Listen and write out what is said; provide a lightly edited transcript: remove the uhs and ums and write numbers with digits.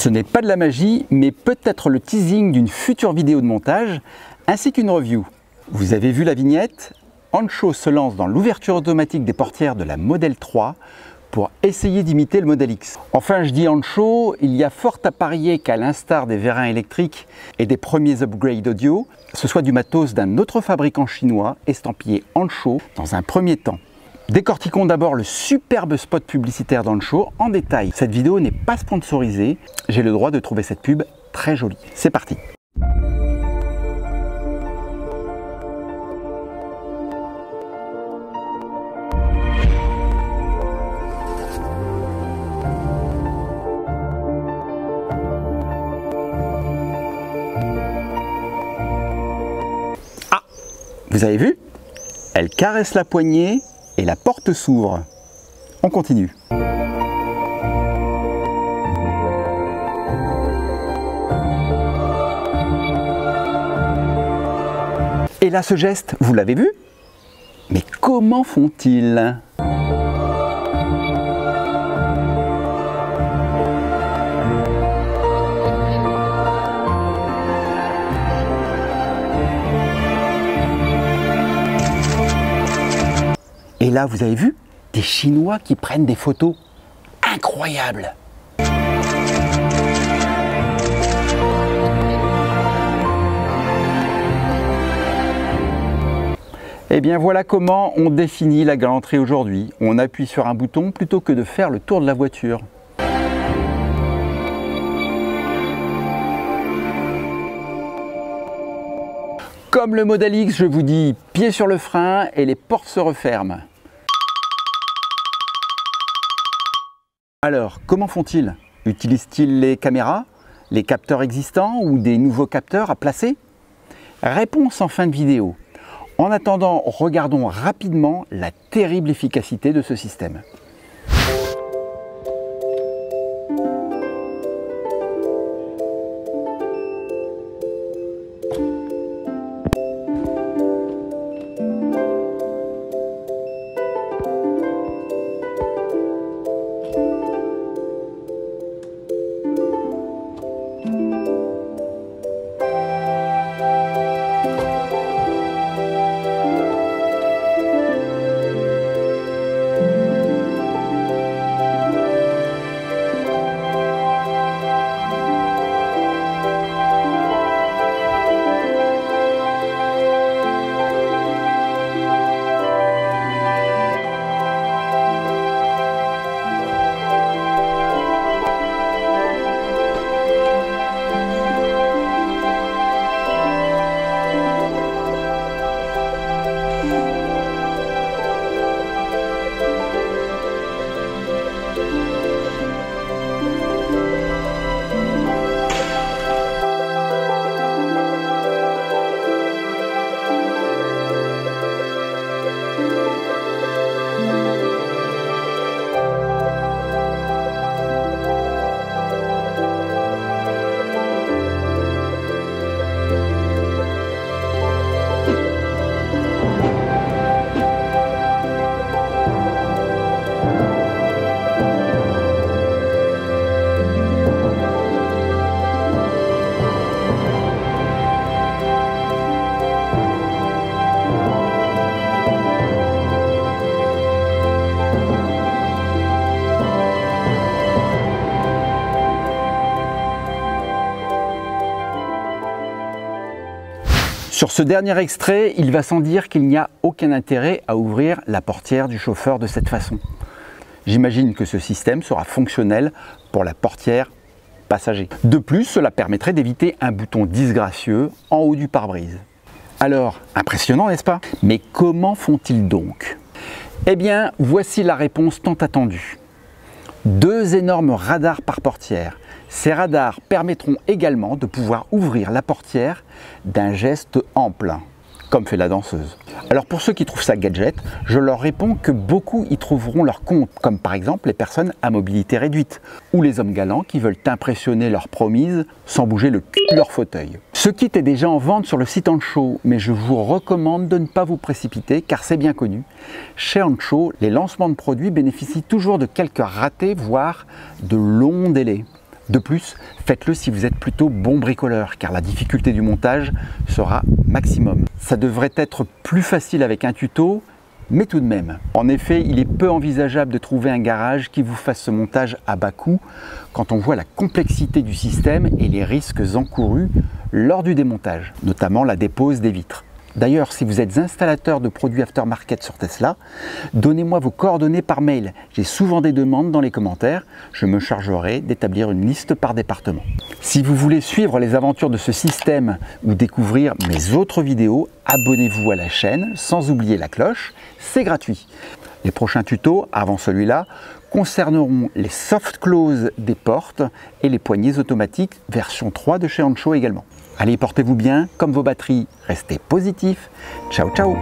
Ce n'est pas de la magie, mais peut-être le teasing d'une future vidéo de montage, ainsi qu'une review. Vous avez vu la vignette? Ancho se lance dans l'ouverture automatique des portières de la Model 3 pour essayer d'imiter le Model X. Enfin, je dis Ancho, il y a fort à parier qu'à l'instar des vérins électriques et des premiers upgrades audio, ce soit du matos d'un autre fabricant chinois estampillé Ancho dans un premier temps. Décortiquons d'abord le superbe spot publicitaire d'Ancho en détail. Cette vidéo n'est pas sponsorisée, j'ai le droit de trouver cette pub très jolie. C'est parti! Vous avez vu? Elle caresse la poignée et la porte s'ouvre. On continue. Et là, ce geste, vous l'avez vu? Mais comment font-ils? Et là, vous avez vu des Chinois qui prennent des photos incroyables. Et bien voilà comment on définit la galanterie aujourd'hui. On appuie sur un bouton plutôt que de faire le tour de la voiture. Comme le Model X, je vous dis pied sur le frein et les portes se referment. Alors, comment font-ils? Utilisent-ils les caméras, les capteurs existants ou des nouveaux capteurs à placer? Réponse en fin de vidéo. En attendant, regardons rapidement la terrible efficacité de ce système. Sur ce dernier extrait, il va sans dire qu'il n'y a aucun intérêt à ouvrir la portière du chauffeur de cette façon. J'imagine que ce système sera fonctionnel pour la portière passager. De plus, cela permettrait d'éviter un bouton disgracieux en haut du pare-brise. Alors, impressionnant, n'est-ce pas? Mais comment font-ils donc? Eh bien, voici la réponse tant attendue. 2 énormes radars par portière. Ces radars permettront également de pouvoir ouvrir la portière d'un geste ample, comme fait la danseuse. Alors pour ceux qui trouvent ça gadget, je leur réponds que beaucoup y trouveront leur compte, comme par exemple les personnes à mobilité réduite, ou les hommes galants qui veulent impressionner leur promise sans bouger le cul de leur fauteuil. Ce kit est déjà en vente sur le site Ancho, mais je vous recommande de ne pas vous précipiter car c'est bien connu. Chez Ancho, les lancements de produits bénéficient toujours de quelques ratés, voire de longs délais. De plus, faites-le si vous êtes plutôt bon bricoleur, car la difficulté du montage sera maximum. Ça devrait être plus facile avec un tuto, mais tout de même. En effet, il est peu envisageable de trouver un garage qui vous fasse ce montage à bas coût quand on voit la complexité du système et les risques encourus lors du démontage, notamment la dépose des vitres. D'ailleurs, si vous êtes installateur de produits aftermarket sur Tesla, donnez-moi vos coordonnées par mail. J'ai souvent des demandes dans les commentaires. Je me chargerai d'établir une liste par département. Si vous voulez suivre les aventures de ce système ou découvrir mes autres vidéos, abonnez-vous à la chaîne sans oublier la cloche. C'est gratuit. Les prochains tutos, avant celui-là, concerneront les soft close des portes et les poignées automatiques version 3 de chez Ancho également. Allez, portez-vous bien, comme vos batteries, restez positifs. Ciao, ciao!